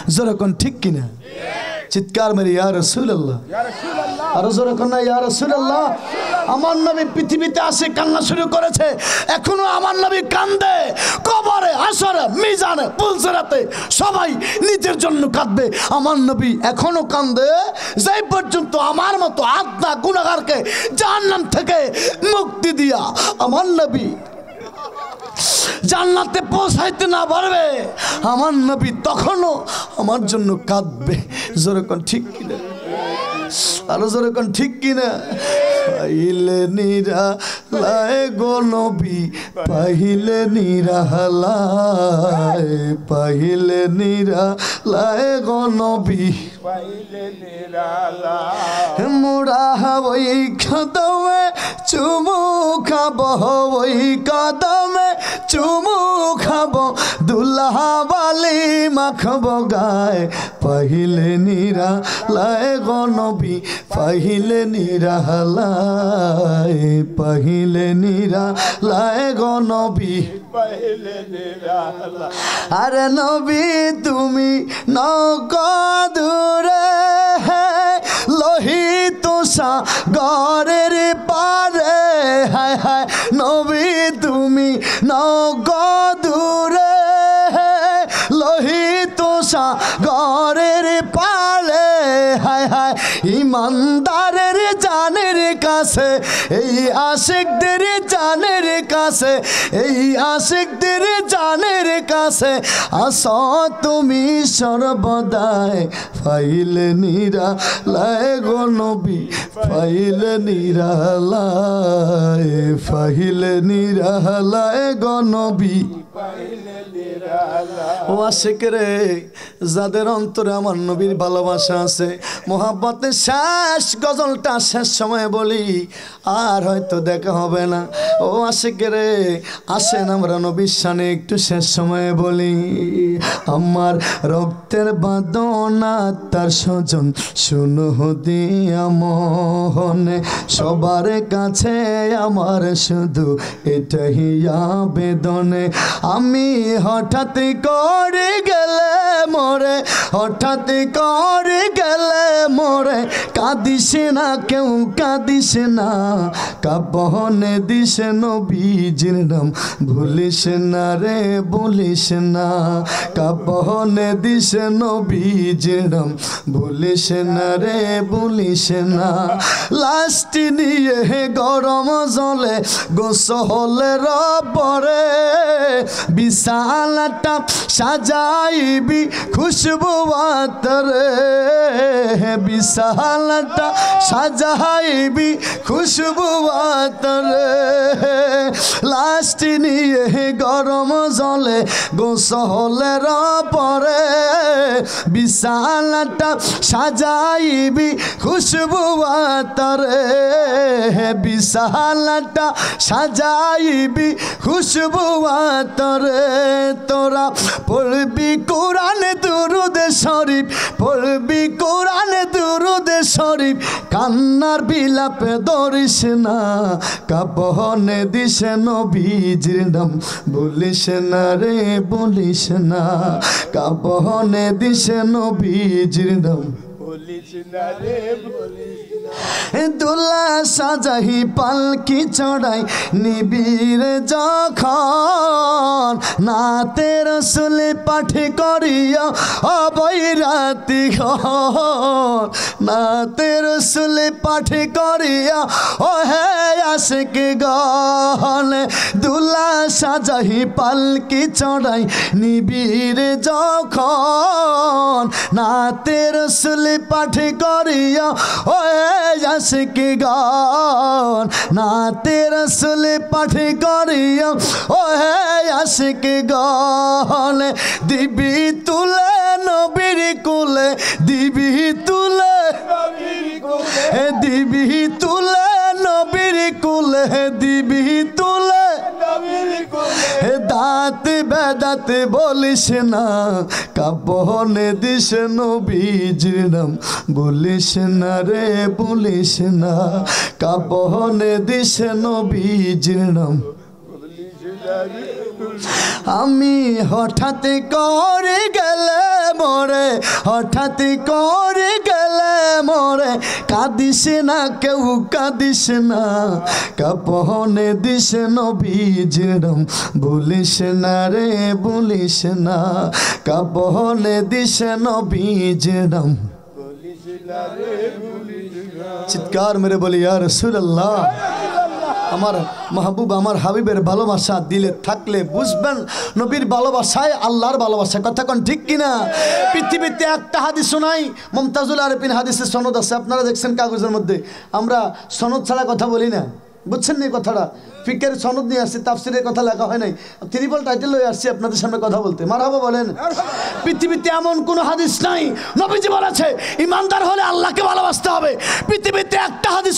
যেরকম ঠিক কিনা চিৎকার মেরে ইয়া রাসূলুল্লাহ আর যেরকম না ইয়া রাসূলুল্লাহ আমার নবী পৃথিবীতে আসে কান্না শুরু করেছে এখনো আমার নবী কাঁদে কবরে হাসরে মিজানে পুলসিরাতে সবাই নিজের জন্য কাঁদবে আমার নবী এখনো কাঁদে যেই পর্যন্ত আমার মতো আত্মা গুনাহগারকে জাহান্নাম থেকে মুক্তি দিয়া আমার নবী জান্নাতে পৌঁছাইতে না পারবে আমার নবী তখনও আমার জন্য কাঁদবে যেরকম ঠিক কিনা আরো যেরকম ঠিক কিনা পাইলে নিরালায় গো নবী পাইলে নিরালায় পাইলে নিরালায় গো নবী পাইলে নিরালায় মোরা ওই কদমে চুমু খাবো ওই কদমে চুমু খাবো দুল্লা বালি মাখবো গায় পাইলে নিরালায় গো নবী পাইলে নিরালায় পাইলে নিরালায় গো নবী পাইলে নিরালায় আরে নবী তুমি নগদুরে লোহিত সাগরের পারে হায় হায় নবী তুমি নগদুরে লোহিত সাগরের পারে হায় হায় ইমানদারের জানের কাছে এই আশিকদের জানের কাছে এই আশিকদের জানের কাছে আসো তুমি সর্বদাই পাইলে নিরালায় গো নবী পাইলে নিরালায় পাইলে নিরালায় গো নবী ও আশিক রে যাদের অন্তরে আমার নবীর ভালোবাসা আছে মোহাব্বতের শেষ গজলটা শেষ সময় বলি আর হয়তো দেখা হবে না ও আশিক রে আসেন আমরা নবীর শানে একটু শেষ সময়ে বলি আমার রক্তের বাঁধনা তার স্বজন শুনো দিয়া মোহনে সবার কাছে আমার শুধু এটাই আবেদনে আমি হঠাৎ করে গেলে মোরে হঠাৎ করে গেলে মোরে কাঁদিস না কেউ কাঁদিস না কাপনে দিস নবীজির নাম ভুলিস না রে বলিস না কাপনে দিস নবীজির নাম ভুলিস না রে বলিস না লাস্ট নিয়ে গরম জলে গোসলের পরে বিশালটা সাজাইবি খুশবু আতরে বিশালটা সাজাইবি খুশবু আতরে লাস্ট নিয়ে গরম জলে গোসলের পরে বিশালটা সাজাইবি খুশবু আতরে বিশালটা সাজাইবি খুশবু আতরে তোরা পড়বি কোরআন দুরুদ শরীফ পড়বি কোরআন দুরুদ শরীফ কান্নার বিলাপে ধরিস না কাপনে দিস নবীজির নাম বলিস না রে বলিস না কাপনে দিস নবীজির নাম বলিস না রে বলিস দুলা সাজাহি পালকি চড়াই নিবিড় যখন নাতে রসুল পাঠ করিয়া অবৈ রাতি নাতে রসুল পাঠ করিয়া ও হে আশিক গণ দুলা সাজাহি পালকি চড়াই নিবিড় যখন নাতে রসুল পাঠ করিয়া ও আশিক গণ নাতে রসুল পাঠ করিয়া ও হে আশিক গণ দিবি তুলে নবীর কুলে দিবি তুলে দিবি তুলে নবীর কুলে দিবি তুলে দাঁত বেদাত বলিস না কাপনে দিস নবীজির নাম বলিস না রে বলিস না কাপনে দিস নবীজির নাম বলিস না রে আমি হঠাৎ করে গেলে মরে, হঠাৎ করে গেলে মরে, কাঁদিস না কেউ কাঁদিস না, কাপনে দিস নবীজিরম, বলিস না রে বলিস না, কাপনে দিস নবীজিরম। চিৎকার মেরে বলি ইয়া রাসূলুল্লাহ। আমার মাহবুব আমার হাবিবের ভালোবাসা দিলে থাকলে বুঝবেন নবীর ভালোবাসায় আল্লাহর ভালোবাসা। কথা কোন ঠিক কিনা? পৃথিবীতে একটা হাদিস নাই, মুমতাজুল আরিফিন হাদিসের সনদ আছে, আপনারা দেখছেন কাগজের মধ্যে। আমরা সনদ ছাড়া কথা বলি না, বুঝছেন না কথাটা? ফিকের সনদ নিয়ে আসছি, তাফসিরের কথা লেখা হয় নাই, ট্রিপল টাইটেল হয়ে আসছি আপনাদের সামনে কথা বলতে। মারহাবা বলেন। পৃথিবীতে এমন কোনো হাদিস নাই, নবীজি বলেছে ইমানদার হলে আল্লাহকে ভালোবাসতে হবে। পৃথিবীতে একটা হাদিস